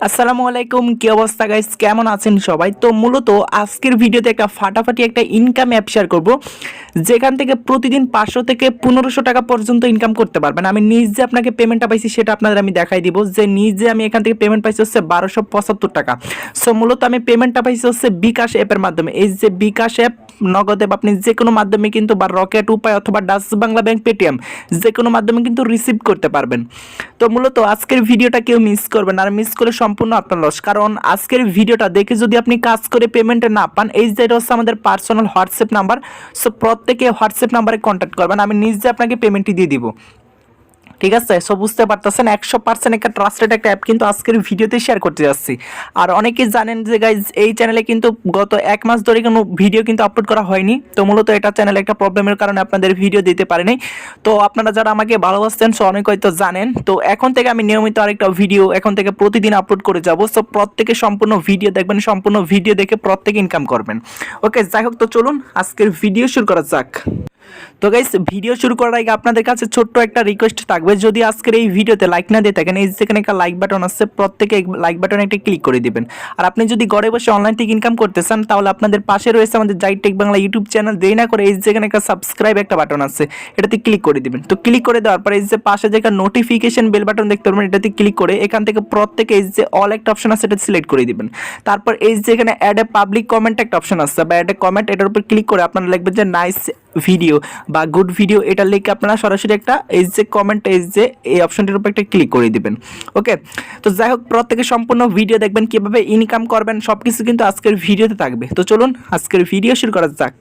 আসসালামু আলাইকুম, কি অবস্থা গাইস? কেমন আছেন সবাই? তো মূলত আজকের ভিডিওতে একটা ফাটাফাটি একটা ইনকাম অ্যাপ শেয়ার করব, যেখান থেকে প্রতিদিন 500 থেকে 1500 টাকা পর্যন্ত ইনকাম করতে পারবেন। আমি নিজে আপনাকে পেমেন্টটা পাইছি সেটা আপনাদের আমি দেখাই দিব, যে নিজে আমি এখান থেকে পেমেন্ট পাইছি হচ্ছে 1275 টাকা। সো মূলত আমি পেমেন্টটা পাইছি হচ্ছে বিকাশ অ্যাপের মাধ্যমে। এই যে বিকাশ অ্যাপ, নগদে আপনি যে কোনো মাধ্যমে কিন্তু, বা রকেট উপায় অথবা ডাচ বাংলা ব্যাংক, পেটিএম, যে কোনো মাধ্যমে কিন্তু রিসিভ করতে পারবেন। তো মূলত আজকের ভিডিওটা কেউ মিস করবেন, আর মিস করলে সম্পূর্ণ আপনার লস। কারণ আজকের ভিডিওটা দেখে যদি আপনি কাজ করে পেমেন্টে না পান, এই যেটা হচ্ছে আমাদের পার্সোনাল হোয়াটসঅ্যাপ নাম্বার। সো প্রত্যেকে হোয়াটসঅ্যাপ নাম্বারে কন্ট্যাক্ট করবেন, আমি নিজে আপনাকে পেমেন্টটি দিয়ে দিব। ঠিক আছে, সো বুঝতে পারতেছেন 100% একটা ট্রাস্টেড একটা অ্যাপ কিন্তু আজকের ভিডিওতে শেয়ার করতে যাচ্ছি। আর অনেকেই জানেন যে গাইজ, এই চ্যানেলে কিন্তু গত 1 মাস ধরে কোনো ভিডিও কিন্তু আপলোড করা হয়নি। তো মূলত এটা চ্যানেলে একটা প্রবলেমের কারণে আপনাদের ভিডিও দিতে পারিনি। তো আপনারা যারা আমাকে ভালোবাসছেন সো অনেক হয়তো জানেন। তো এখন থেকে আমি নিয়মিত আরেকটা ভিডিও এখন থেকে প্রতিদিন আপলোড করে যাব। সো প্রত্যেকে সম্পূর্ণ ভিডিও দেখবেন, সম্পূর্ণ ভিডিও দেখে প্রত্যেকে ইনকাম করবেন। ওকে, যাই হোক, তো চলুন আজকের ভিডিও শুরু করা যাক। তো গাইস, ভিডিও শুরু করার আগে আপনাদের কাছে ছোট্ট একটা রিকোয়েস্ট থাকবে, যদি আজকের এই ভিডিওতে লাইক না দিয়ে থাকেন, এই যেখানে একটা লাইক বাটন আছে, প্রত্যেকে লাইক বাটনে একটা ক্লিক করে দিবেন। আর আপনি যদি ঘরে বসে অনলাইন থেকে ইনকাম করতে চান, তাহলে আপনাদের পাশে রয়েছে আমাদের জাইট টেক বাংলা ইউটিউব চ্যানেল, দেরি না করে এই যেখানে একটা সাবস্ক্রাইব একটা বাটন আছে, এটাতে ক্লিক করে দিবেন। তো ক্লিক করে দেওয়ার পর এই যে পাশে যে একটা নোটিফিকেশন বেল বাটন দেখতে পারবেন, এটাতে ক্লিক করে এখান থেকে প্রত্যেকে এই যে অল একটা অপশন আছে, এটা সিলেক্ট করে দিবেন। তারপর এই যে এখানে অ্যাড এ পাবলিক কমেন্ট একটা অপশন আছে, বা অ্যাড এ কমেন্ট, এটার উপর ক্লিক করে আপনারা লিখবেন যে নাইস ভিডিও বা গুড ভিডিও। এটা লিখে আপনারা সরাসরি একটা এই যে কমেন্ট, এই যে এই অপশনটির উপর একটা ক্লিক করে দিবেন। ওকে, তো যাই হোক, প্রত্যেকে সম্পূর্ণ ভিডিও দেখবেন, কিভাবে ইনকাম করবেন সবকিছু কিন্তু আজকের ভিডিওতে থাকবে। তো চলুন আজকের ভিডিও শুরু করা যাক।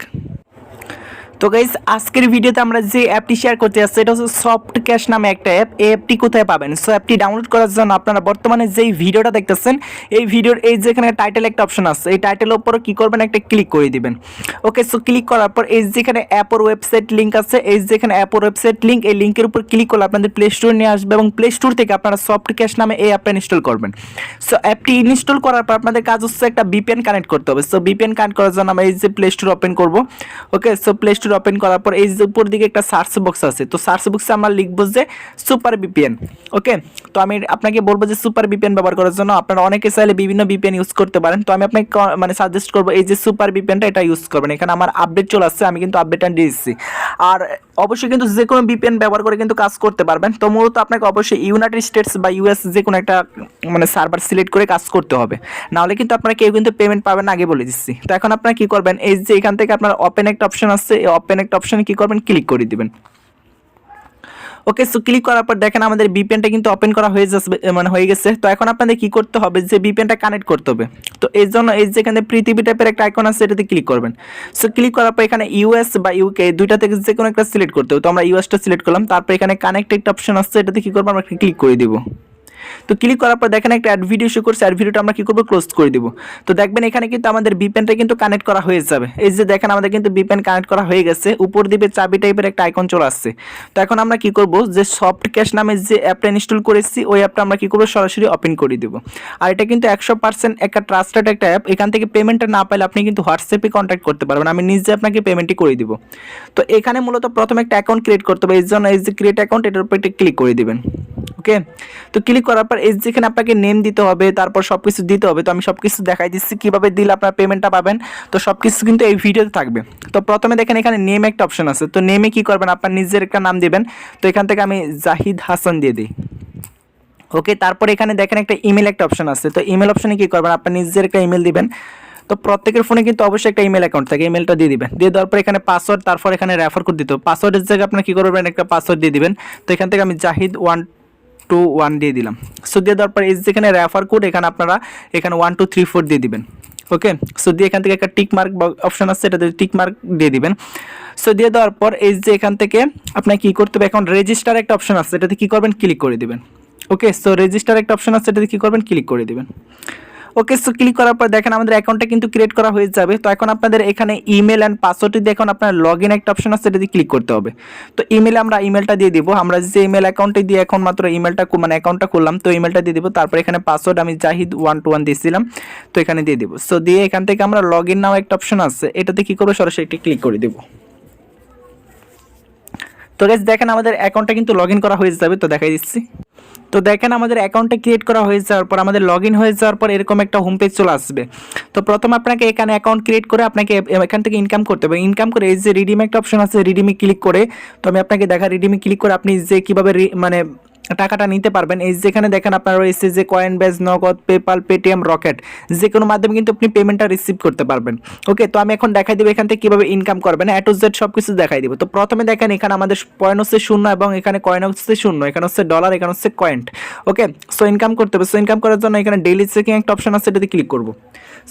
তো গাইস, আজকের ভিডিওতে আমরা যে অ্যাপটি শেয়ার করতে যাচ্ছি, এটা হচ্ছে সফট ক্যাশ নামে একটা অ্যাপ। এই অ্যাপটি কোথায় পাবেন? সো অ্যাপটি ডাউনলোড করার জন্য আপনারা বর্তমানে যেই ভিডিওটা দেখতেছেন, এই ভিডিওর এই যেখানে টাইটেল একটা অপশন আছে, এই টাইটেলের উপরে কি করবেন, একটা ক্লিক করে দিবেন। ওকে, সো ক্লিক করার পর এই যেখানে অ্যাপের ওয়েবসাইট লিঙ্ক আছে, এই যেখানে অ্যাপের ওয়েবসাইট লিঙ্ক, এই লিঙ্কের উপর ক্লিক করলে আপনাদের প্লে স্টোর নিয়ে আসবে, এবং প্লে স্টোর থেকে আপনারা সফট ক্যাশ নামে এই অ্যাপটা ইনস্টল করবেন। সো অ্যাপটি ইনস্টল করার পর আপনাদের কাজ হচ্ছে একটা ভিপিএন কানেক্ট করতে হবে। সো ভিপিএন কানেক্ট করার জন্য আমরা এই যে প্লে স্টোর ওপেন করব। ওকে, সো প্লে স্টোর ওপেন করার পর এই যে উপর দিকে একটা সার্চ বক্স আছে, তো সার্চ বক্সে আমরা লিখবো যে সুপার ভিপিএন। ওকে, তো আমি আপনাকে বলবো যে সুপার ভিপিএন ব্যবহার করার জন্য আপনারা অনেকে চাইলে বিভিন্ন ভিপিএন ইউজ করতে পারেন। তো আমি আপনাকে মানে সাজেস্ট করবো এই যে সুপার ভিপিএনটা, এটা ইউজ করবেন। এখানে আমার আপডেট চলে আসছে, আমি কিন্তু আপডেটটা দিয়ে দিচ্ছি। আর অবশ্যই কিন্তু যে কোনো ভিপিএন ব্যবহার করে কিন্তু কাজ করতে পারবেন। তো মূলত আপনাকে অবশ্যই ইউনাইটেড স্টেটস বা ইউএস যে কোনো একটা মানে সার্ভার সিলেক্ট করে কাজ করতে হবে, নাহলে কিন্তু আপনারা কেউ কিন্তু পেমেন্ট পাবেন না, আগে বলে দিচ্ছি। তো এখন আপনারা কি করবেন, এই যে এখান থেকে আপনার ওপেন একটা অপশন আছে, এই ওপেন একটা অপশনে কি করবেন, ক্লিক করে দিবেন। ওকে, সো ক্লিক করার পর দেখেন আমাদের ভিপিএনটা কিন্তু ওপেন করা হয়ে যাচ্ছে, মানে হয়ে গেছে। তো এখন আপনাদের কি করতে হবে, যে ভিপিএনটা কানেক্ট করতে হবে। তো এই জন্য এই যেখানে পৃথিবী টাইপের একটা আইকন আছে, এটাতে ক্লিক করবেন। সো ক্লিক করার পর এখানে ইউএস বা ইউকে দুইটা থেকে যে কোনো একটা সিলেক্ট করতে হবে। তো আমরা ইউএসটা সিলেক্ট করলাম। তারপর এখানে কানেক্ট একটা অপশন আছে, এটাতে কি করবো, আমরা ক্লিক করে দিব। তো ক্লিক করার পর দেখেন একটা অ্যাড ভিডিও শো করছে, অ্যাড ভিডিওটা আমরা কি করব, ক্লোজ করে দিব। তো দেখবেন এখানে কিন্তু আমাদের ভিপিএনটা কিন্তু কানেক্ট করা হয়ে যাবে। এই যে দেখেন আমাদের কিন্তু ভিপিএন কানেক্ট করা হয়ে গেছে, উপর দিকে চাবি টাইপের একটা আইকন চলে আসছে। তো এখন আমরা কি করব, যে সফট ক্যাশ নামে যে অ্যাপটা ইনস্টল করেছি, ওই অ্যাপটা আমরা কি করব, সরাসরি ওপেন করে দিব। আর এটা কিন্তু 100% একটা ট্রাস্টেড একটা অ্যাপ। এখান থেকে পেমেন্টটা না পাইলে আপনি কিন্তু হোয়াটসঅ্যাপে কন্ট্যাক্ট করতে পারবেন, আমি নিজে আপনাকে পেমেন্টটি করে দিব। তো এখানে মূলত প্রথমে একটা অ্যাকাউন্ট ক্রিয়েট করতে হবে, এই জন্য এই যে ক্রিয়েট অ্যাকাউন্ট, এটার উপর একটা ক্লিক করে দিবেন। ওকে, তো ক্লিক করার পর এই যেখানে আপনাকে নেম দিতে হবে, তারপর সবকিছু দিতে হবে। তো আমি সবকিছু দেখাই দিচ্ছি কিভাবে দিলে আপনারা পেমেন্টটা পাবেন। তো সবকিছু কিন্তু এই ভিডিওতে থাকবে। তো প্রথমে দেখেন এখানে নেম একটা অপশন আছে, তো নেমে কি করবেন, আপনার নিজের একটা নাম দিবেন। তো এখান থেকে আমি জাহিদ হাসান দিয়ে দিই। ওকে, তারপর এখানে দেখেন একটা ইমেল একটা অপশন আছে, তো ইমেল অপশনে কি করবেন, আপনার নিজের একটা ইমেল দিবেন। তো প্রত্যেকের ফোনে কিন্তু অবশ্যই একটা ইমেল অ্যাকাউন্ট থাকে, ইমেলটা দিয়ে দিবেন। দিয়ে দেওয়ার পর এখানে পাসওয়ার্ড, তারপর এখানে রেফার কোড দিতে হবে। পাসওয়ার্ডের জায়গায় আপনার কি করবেন, একটা পাসওয়ার্ড দিয়ে দিবেন। তো এখান থেকে আমি জাহিদ 121 দিয়ে দিলাম। সো দিয়ে দেওয়ার পর এই যেখানে রেফার কোড, এখানে আপনারা এখানে 1234 দিয়ে দিবেন। ওকে, সো দিয়ে এখান থেকে একটা টিক মার্ক অপশন আছে, এটাতে টিক মার্ক দিয়ে দিবেন। সো দিয়ে দেওয়ার পর এই যে এখান থেকে আপনার কি করতে হবে, এখন রেজিস্টার একটা অপশন আছে, এটাতে কি করবেন, ক্লিক করে দিবেন। ওকে, সো রেজিস্টার একটা অপশন আছে, এটাতে কি করবেন, ক্লিক করে দিবেন। ওকে, সো ক্লিক করার পর দেখেন আমাদের অ্যাকাউন্টটা কিন্তু ক্রিয়েট করা হয়ে যাবে। তো এখন আপনাদের এখানে ইমেল অ্যান্ড পাসওয়ার্ডটি দিয়ে এখন আপনার লগ ইন একটা অপশন আছে, এটাতে ক্লিক করতে হবে। তো ইমেলে আমরা ইমেলটা দিয়ে দিব, আমরা যে ইমেল অ্যাকাউন্টে দিয়ে এখন মাত্র ইমেলটা মানে অ্যাকাউন্টটা করলাম, তো ইমেলটা দিয়ে দিব। তারপর এখানে পাসওয়ার্ড আমি জাহিদ 121 দিয়েছিলাম, তো এখানে দিয়ে দিব। সো দিয়ে এখান থেকে আমরা লগ ইন নাও একটা অপশন আছে, এটাতে কি করবো, সরাসরি ক্লিক করে দেবো। তো তো গাইস দেখেন আমাদের অ্যাকাউন্টটা কিন্তু লগ ইন করা হয়ে যাবে, তো দেখাই দিচ্ছি। তো দেখেন আমাদের অ্যাকাউন্টটা ক্রিয়েট করা হয়ে যাওয়ার পর আমাদের লগ ইন হয়ে যাওয়ার পর এরকম একটা হোম পেজ চলে আসবে। তো প্রথম আপনাকে এখানে অ্যাকাউন্ট ক্রিয়েট করে আপনাকে এখান থেকে ইনকাম করতে হবে। ইনকাম করে এই যে রিডিম একটা অপশন আছে, রিডিমে ক্লিক করে, তো আমি আপনাকে দেখা রিডিমে ক্লিক করে আপনি যে কীভাবে মানে টাকাটা নিতে পারবেন। এই যেখানে দেখেন আপনার রয়েছে যে কয়েন বেজ, নগদ, পেপাল, পেটিএম, রকেট, যে কোনো মাধ্যমে কিন্তু আপনি পেমেন্টটা রিসিভ করতে পারবেন। ওকে, তো আমি এখন দেখাই দেবো এখান থেকে কীভাবে ইনকাম করবেন, A to Z সব কিছু দেখাই দিব। তো প্রথমে দেখেন এখানে আমাদের পয়েন্ট হচ্ছে 0 এবং এখানে কয়েন হচ্ছে 0, এখানে হচ্ছে ডলার, এখানে হচ্ছে কয়েন্ট। ওকে, সো ইনকাম করতে হবে। সো ইনকাম করার জন্য এখানে ডেইলি চেকিং একটা অপশন আছে, এটাতে ক্লিক করবো।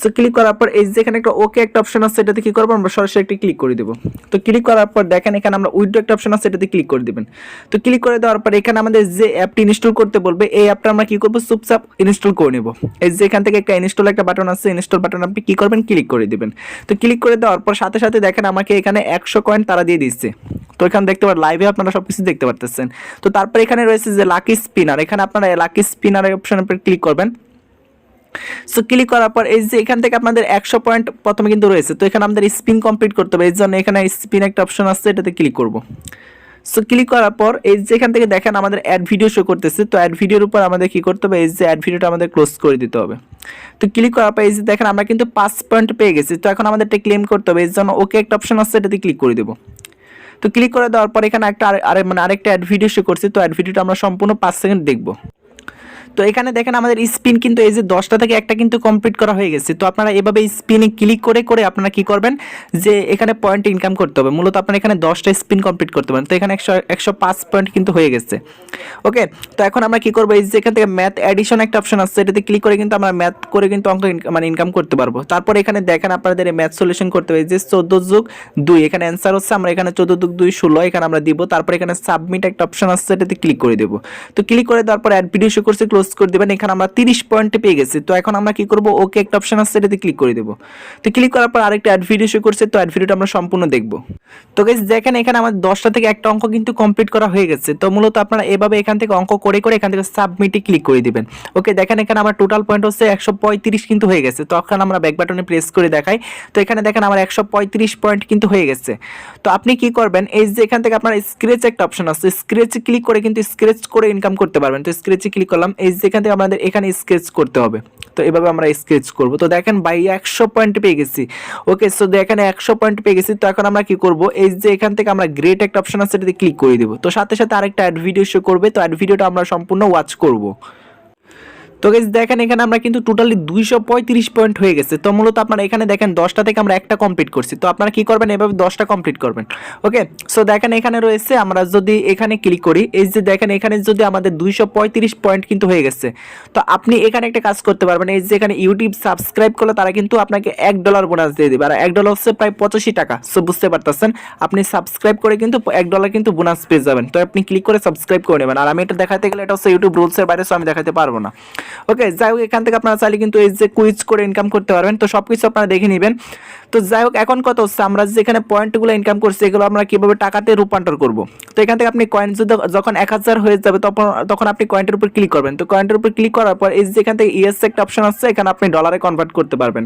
সো ক্লিক করার পর এই যে এখানে একটা ওকে একটা অপশন আছে, এটাতে কী করবো আমরা সরাসরি একটি ক্লিক করে দেবো। তো ক্লিক করার পর দেখেন এখানে আমরা উইথড্র একটা অপশন আছে, এটাতে ক্লিক করে দেবেন। তো ক্লিক করে দেওয়ার পর এখানে আমাদের যে অ্যাপটি ইনস্টল করতে বলবে, এই অ্যাপটা আমরা কি করবো চুপচাপ ইনস্টল করে নেব। এই যে এখান থেকে একটা ইনস্টল একটা বাটন আছে, ইনস্টল বাটন আপনি কি করবেন ক্লিক করে দিবেন। তো ক্লিক করে দেওয়ার পর সাথে সাথে দেখেন আমাকে এখানে 100 কয়েন তারা দিয়ে দিচ্ছে। তো এখানে দেখতে পারেন লাইভে আপনারা সবকিছু দেখতে পারতেছেন। তো তারপর এখানে রয়েছে যে লাকি স্পিনার, এখানে আপনারা লাকি স্পিনারের অপশনের উপর ক্লিক করবেন। সো ক্লিক করার পর এই যে এখান থেকে আপনাদের 100 পয়েন্ট প্রথমে কিন্তু রয়েছে, তো এখানে আমাদের স্পিন কমপ্লিট করতে হবে। এই জন্য এখানে স্পিন একটা অপশন আছে, এটাতে ক্লিক করব। সো ক্লিক করার পর এই যে এখান থেকে দেখেন আমাদের অ্যাড ভিডিও শো করতেছে। তো অ্যাড ভিডিওর উপর আমাদের কি করতে হবে, এই যে অ্যাড ভিডিওটা আমাদের ক্লোজ করে দিতে হবে। তো ক্লিক করার পর এই যে দেখেন আমরা কিন্তু 5 পয়েন্ট পেয়ে গেছি। তো এখন আমাদের এটা ক্লেম করতে হবে, এর জন্য ওকে একটা অপশন আছে, এটাতে ক্লিক করে দেবো। তো ক্লিক করে দেওয়ার পর এখানে একটা আরেকটা অ্যাড ভিডিও শো করছে। তো অ্যাড ভিডিওটা আমরা সম্পূর্ণ 5 সেকেন্ড দেখবো। তো এখানে দেখেন আমাদের স্পিন কিন্তু এই যে 10টা থেকে একটা কিন্তু কমপ্লিট করা হয়ে গেছে। তো আপনারা এভাবে স্পিনে ক্লিক করে করে আপনারা কি করবেন যে এখানে পয়েন্ট ইনকাম করতে হবে। মূলত আপনারা এখানে 10টা স্পিন কমপ্লিট করতে পারেন। তো এখানে 105 পয়েন্ট কিন্তু হয়ে গেছে। ওকে, তো এখন আমরা কি করবো, এই যে এখান থেকে ম্যাথ অ্যাডিশন একটা অপশন আছে, এটাতে ক্লিক করে কিন্তু আমরা ম্যাথ করে কিন্তু অঙ্ক মানে ইনকাম করতে পারবো। তারপর এখানে দেখেন আপনাদের ম্যাথ সলিউশন করতে হবে, যে 14+2, এখানে অ্যান্সার হচ্ছে আমরা এখানে 14+2 16 এখানে আমরা দিব। তারপর এখানে সাবমিট একটা অপশন আছে, এটাতে ক্লিক করে দেবো। তো ক্লিক করে দেওয়ার পর অ্যাড ভিডিও শো করছে, ক্লোজ করে দেবেন। এখানে আমরা 30 পয়েন্টে পেয়ে গেছি। তো এখন আমরা কি করব, ওকে একটা অপশন আছে, এটাতে ক্লিক করে দেব। তো ক্লিক করার পর আরেকটা অ্যাড ভিডিও শো করছে, তো অ্যাড ভিডিওটা আমরা সম্পূর্ণ দেখব। তো গাইস দেখেন এখানে আমাদের 10টা থেকে একটা অঙ্ক কিন্তু কমপ্লিট করা হয়ে গেছে। তো মূলত আপনারা এভাবে এখান থেকে অঙ্ক করে করে এখান থেকে সাবমিটে ক্লিক করে দিবেন। ওকে, দেখেন এখানে আমার টোটাল পয়েন্ট হচ্ছে 135 কিন্তু হয়ে গেছে। তো এখন আমরা ব্যাক বাটনে প্রেস করে দেখাই। তো এখানে দেখেন আমার 135 পয়েন্ট কিন্তু হয়ে গেছে। তো আপনি কি করবেন, এই যে এখান থেকে আপনার স্ক্র্যাচ একটা অপশন আছে, স্ক্র্যাচে ক্লিক করে কিন্তু স্ক্র্যাচ করে ইনকাম করতে পারবেন। তো স্ক্র্যাচে ক্লিক করলাম, এই যে এখান থেকে আমাদের এখানে স্কেচ করতে হবে। তো এভাবে আমরা স্কেচ করব। তো দেখেন ভাই 100 পয়েন্ট পেয়ে গেছি। ওকে, সো দেখেন 100 পয়েন্ট পেয়ে গেছি। তো এখন আমরা কি করব, এই যে এখান থেকে আমরা গ্রেট একটা অপশন আছে, এটাতে ক্লিক করে দেব। তো সাথে সাথে আরেকটা অ্যাড ভিডিও শো করবে। তো অ্যাড ভিডিওটা আমরা সম্পূর্ণ ওয়াচ করব। তো গাইস দেখেন এখানে আমরা কিন্তু টোটালি 235 পয়েন্ট হয়ে গেছে। তো মূলত আপনারা এখানে দেখেন 10টা থেকে আমরা একটা কমপ্লিট করছি। তো আপনারা কি করবেন, এভাবে 10টা কমপ্লিট করবেন। ওকে, সো দেখেন এখানে রয়েছে, আমরা যদি এখানে ক্লিক করি, এই যে দেখেন এখানে যদি আমাদের 235 পয়েন্ট কিন্তু হয়ে গেছে। তো আপনি এখানে একটা কাজ করতে পারবেন, এই যে এখানে ইউটিউব সাবস্ক্রাইব করলে তারা কিন্তু আপনাকে $1 বোনাস দিয়ে দিবে। আর $1 হচ্ছে প্রায় 85 টাকা। সো বুঝতে পারতেছেন, আপনি সাবস্ক্রাইব করে কিন্তু $1 কিন্তু বোনাস পেয়ে যাবেন। তো আপনি ক্লিক করে সাবস্ক্রাইব করে নেবেন। আর আমি এটা দেখাতে গেলে এটা হচ্ছে ইউটিউব রুলসের বাইরে, সো আমি দেখাতে পারবো না। ওকে, যাই হোক এখান থেকে আপনারা চাইলে কিন্তু এই যে কুইজ করে ইনকাম করতে পারবেন। তো সবকিছু আপনারা দেখে নেবেন। তো যাই হোক এখন কত হচ্ছে, আমরা যেখানে পয়েন্টগুলো ইনকাম করছি এগুলো আমরা কিভাবে টাকাতে রূপান্তর করব। তো এখান থেকে আপনি কয়েন যখন 1000 হয়ে যাবে তখন আপনি কয়েন্টের উপর ক্লিক করবেন। তো কয়েন্টের উপর ক্লিক করার পর এই যে এখান থেকে ইএস একটা অপশন আছে, এখানে আপনি ডলারে কনভার্ট করতে পারবেন।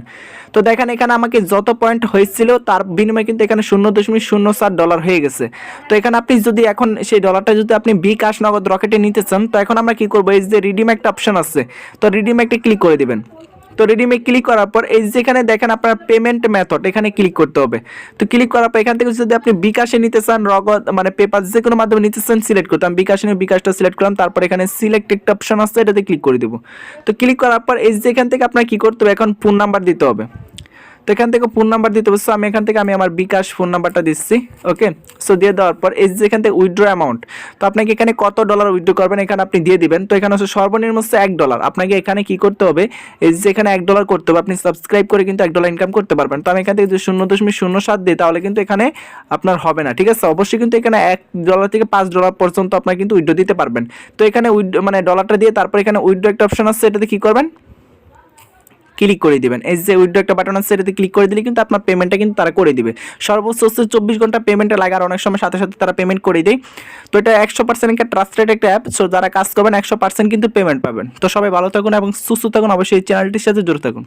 তো দেখেন এখানে আমাকে যত পয়েন্ট হয়েছিল তার বিনিময়ে কিন্তু এখানে $0.07 হয়ে গেছে। তো এখানে আপনি যদি এখন সেই ডলারটা যদি আপনি বিকাশ, নগদ, রকেটে নিতে চান, তো এখন আমরা কি করবো, এই যে রিডিম একটা অপশন আছে, তো রিডিম একটা ক্লিক করে দিবেন। তো রিডিমে ক্লিক করার পর এই যেখানে দেখেন আপনার পেমেন্ট মেথড, এখানে ক্লিক করতে হবে। তো ক্লিক করার পর এখান থেকে যদি আপনি বিকাশে নিতে চান, নগদ মানে পেপার যে কোনো মাধ্যমে নিতে চান সিলেক্ট করতে, আমি বিকাশে নিয়ে বিকাশটা সিলেক্ট করলাম। তারপর এখানে সিলেক্ট একটা অপশন আছে, এটাতে ক্লিক করে দেবো। তো ক্লিক করার পর এই যেখান থেকে আপনার কি করতে হবে, এখন ফোন নাম্বার দিতে হবে। তো এখান থেকে ফোন নাম্বার দিতে হবে। সো আমি এখান থেকে আমার বিকাশ ফোন নাম্বারটা দিচ্ছি। ওকে, সো দিয়ে দেওয়ার পর এই যে এখান থেকে উইথড্র অ্যামাউন্ট, তো আপনাকে এখানে কত ডলার উইথড্র করবেন এখানে আপনি দিয়ে দিবেন। তো এখানে হচ্ছে সর্বনিম্ন হচ্ছে $1। আপনাকে এখানে কি করতে হবে, এই যে এখানে $1 করতে হবে। আপনি সাবস্ক্রাইব করে কিন্তু $1 ইনকাম করতে পারবেন। তো আমি এখান থেকে যদি 0.07 দিই তাহলে কিন্তু এখানে আপনার হবে না। ঠিক আছে, অবশ্যই কিন্তু এখানে $1 থেকে $5 পর্যন্ত আপনার কিন্তু উইথড্র দিতে পারবেন। তো এখানে মানে ডলারটা দিয়ে তারপর এখানে উইথড্র একটা অপশন আছে, এটাতে কি করবেন, ক্লিক করে দিবেন। এই যে উইথড্র একটা বাটন আছে, এটাতে ক্লিক করে দিলে কিন্তু আপনার পেমেন্টটা কিন্তু তারা করে দিবে। সর্বোচ্চ 24 ঘন্টা পেমেন্টে লাগে, আর অনেক সময় সাথে সাথে তারা পেমেন্ট করে দেয়। তো এটা 100% একটা ট্রাস্টেড একটা অ্যাপ। সো যারা কাজ করবেন 100% কিন্তু পেমেন্ট পাবেন। তো সবাই ভালো থাকুন এবং সুস্থ থাকুন, অবশ্যই এই চ্যানেলটির সাথে জুড়ে থাকুন।